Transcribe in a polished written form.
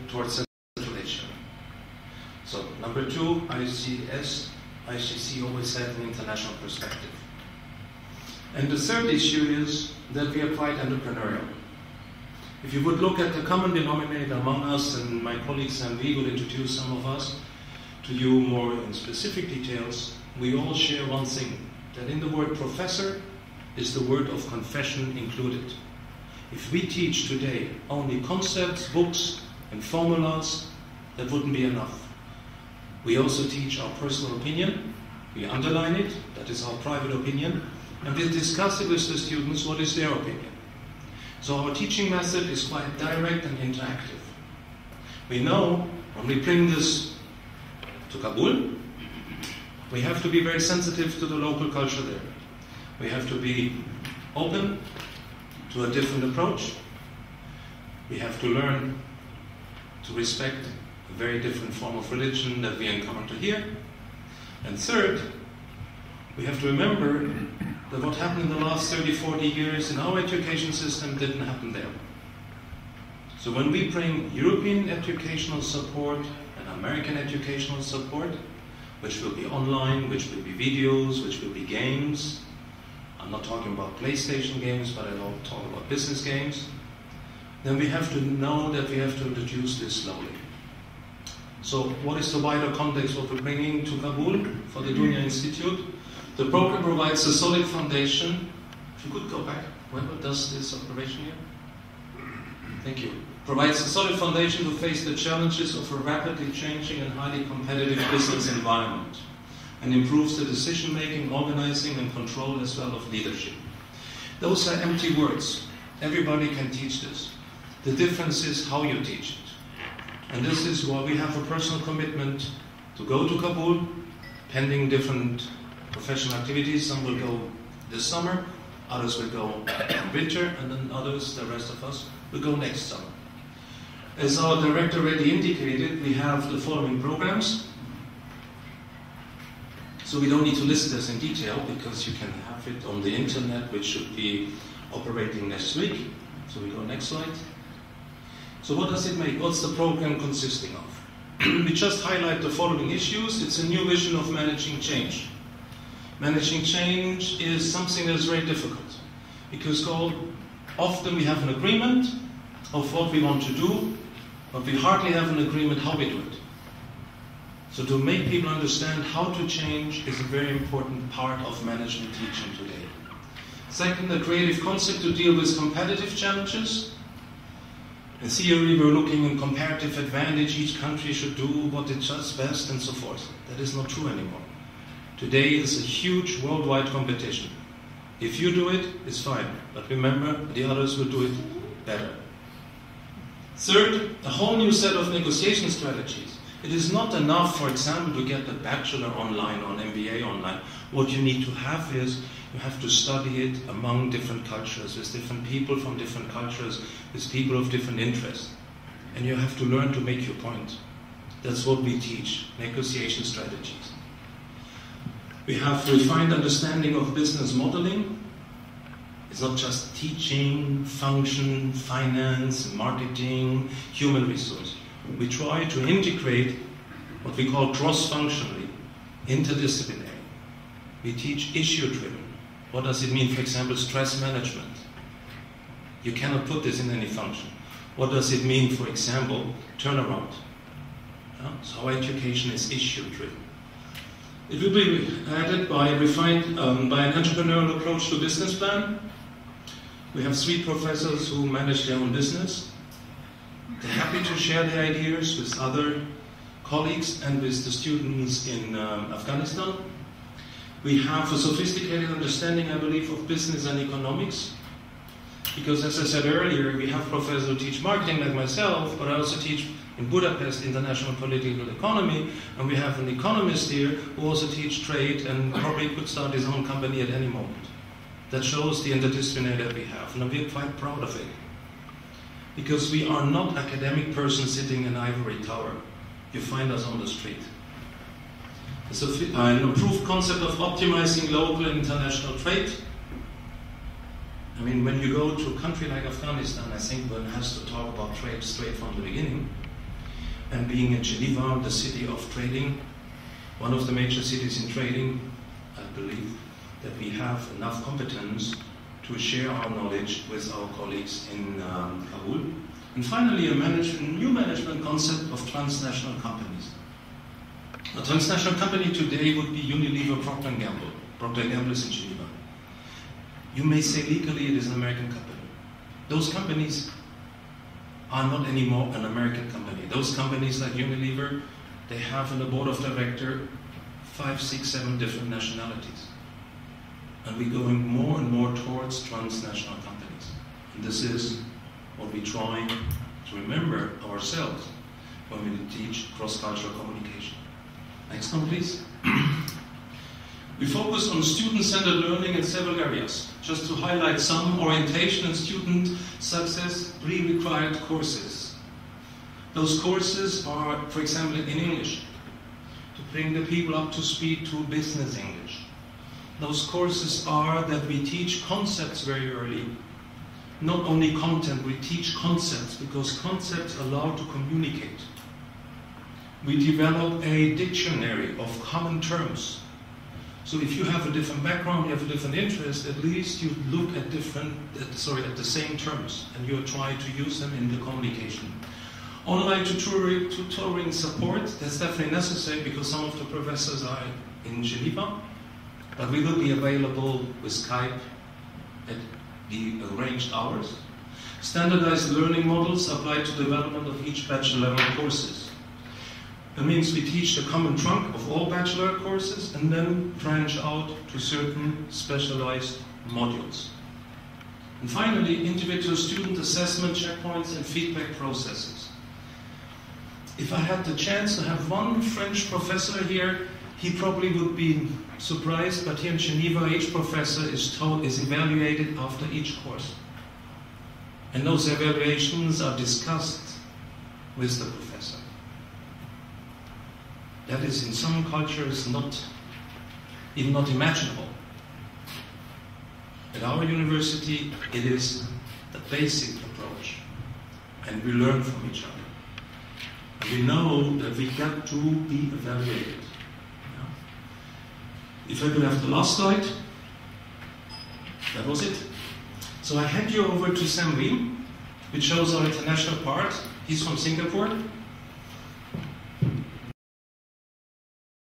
towards Central Asia. So, number two, ICC always had an international perspective. And the third issue is that we are quite entrepreneurial. If you would look at the common denominator among us, and my colleagues and we will introduce some of us to you more in specific details, we all share one thing, that in the word professor is the word of confession included. If we teach today only concepts, books, and formulas, that wouldn't be enough. We also teach our personal opinion, we underline it, that is our private opinion, and we discuss it with the students what is their opinion. So our teaching method is quite direct and interactive. We know when we bring this to Kabul, we have to be very sensitive to the local culture there. We have to be open to a different approach. We have to learn to respect a very different form of religion that we encounter here. And third, we have to remember that what happened in the last 30, 40 years in our education system didn't happen there. So when we bring European educational support and American educational support, which will be online, which will be videos, which will be games, I'm not talking about PlayStation games, but I'll talk about business games, then we have to know that we have to introduce this slowly. So what is the wider context what we're bringing to Kabul for the Dunya Institute? The program provides a solid foundation. If you could go back, whoever does this operation here. Thank you. Provides a solid foundation to face the challenges of a rapidly changing and highly competitive business environment, and improves the decision-making, organizing, and control as well of leadership. Those are empty words. Everybody can teach this. The difference is how you teach it. And this is why we have a personal commitment to go to Kabul, pending different professional activities. Some will go this summer, others will go in winter, and then others, the rest of us, will go next summer. As our director already indicated, we have the following programs. So we don't need to list this in detail because you can have it on the internet, which should be operating next week. So we go next slide. So what does it make? What's the program consisting of? We just highlight the following issues. It's a new vision of managing change. Managing change is something that is very difficult because often we have an agreement of what we want to do, but we hardly have an agreement how we do it. So to make people understand how to change is a very important part of management teaching today. Second, a creative concept to deal with competitive challenges. In theory, we're looking in comparative advantage. Each country should do what it does best and so forth. That is not true anymore. Today is a huge worldwide competition. If you do it, it's fine. But remember, the others will do it better. Third, a whole new set of negotiation strategies. It is not enough, for example, to get a bachelor online or an MBA online. What you need to have is, you have to study it among different cultures, with different people from different cultures, with people of different interests. And you have to learn to make your point. That's what we teach, negotiation strategies. We have refined understanding of business modeling. It's not just teaching, function, finance, marketing, human resource. We try to integrate what we call cross-functionally, interdisciplinary. We teach issue-driven. What does it mean, for example, stress management? You cannot put this in any function. What does it mean, for example, turnaround? So our education is issue-driven. It will be added by an entrepreneurial approach to business plan. We have 3 professors who manage their own business. They're happy to share their ideas with other colleagues and with the students in Afghanistan. We have a sophisticated understanding, I believe, of business and economics. Because as I said earlier, we have professors who teach marketing like myself, but I also teach in Budapest international political economy, and we have an economist here who also teaches trade and probably could start his own company at any moment. That shows the interdisciplinary that we have, and we're quite proud of it. Because we are not academic persons sitting in an ivory tower. You find us on the street. So an improved concept of optimizing local and international trade. I mean, when you go to a country like Afghanistan, I think one has to talk about trade straight from the beginning. and being in Geneva, the city of trading, one of the major cities in trading, I believe that we have enough competence to share our knowledge with our colleagues in Kabul. And finally, a new management concept of transnational companies. A transnational company today would be Unilever, Procter & Gamble. Procter & Gamble is in Geneva. You may say legally it is an American company. Those companies are not anymore an American company. Those companies like Unilever, they have in the board of directors 5, 6, 7 different nationalities. And we're going more and more towards transnational companies. And this is what we try to remember ourselves when we teach cross-cultural communication. Next one, please. We focus on student-centered learning in several areas. Just to highlight some: orientation and student success, pre-required courses. Those courses are, for example, in English, to bring the people up to speed to business English. Those courses are that we teach concepts very early. Not only content, we teach concepts, because concepts allow to communicate. We develop a dictionary of common terms. So if you have a different background, you have a different interest, at least you look at the same terms, and you try to use them in the communication. Online tutoring support, that's definitely necessary because some of the professors are in Geneva, but we will be available with Skype at the arranged hours. Standardized learning models apply to development of each bachelor level courses. That means we teach the common trunk of all bachelor courses and then branch out to certain specialized modules. And finally, individual student assessment checkpoints and feedback processes. If I had the chance to have one French professor here, he probably would be surprised, but here in Geneva, each professor is evaluated after each course. And those evaluations are discussed with the professor. That is, in some cultures, even not imaginable. At our university, it is the basic approach, and we learn from each other. And we know that we got to be evaluated. If I could have the last slide, that was it. So I hand you over to Sam Wee, which shows our international part. He's from Singapore.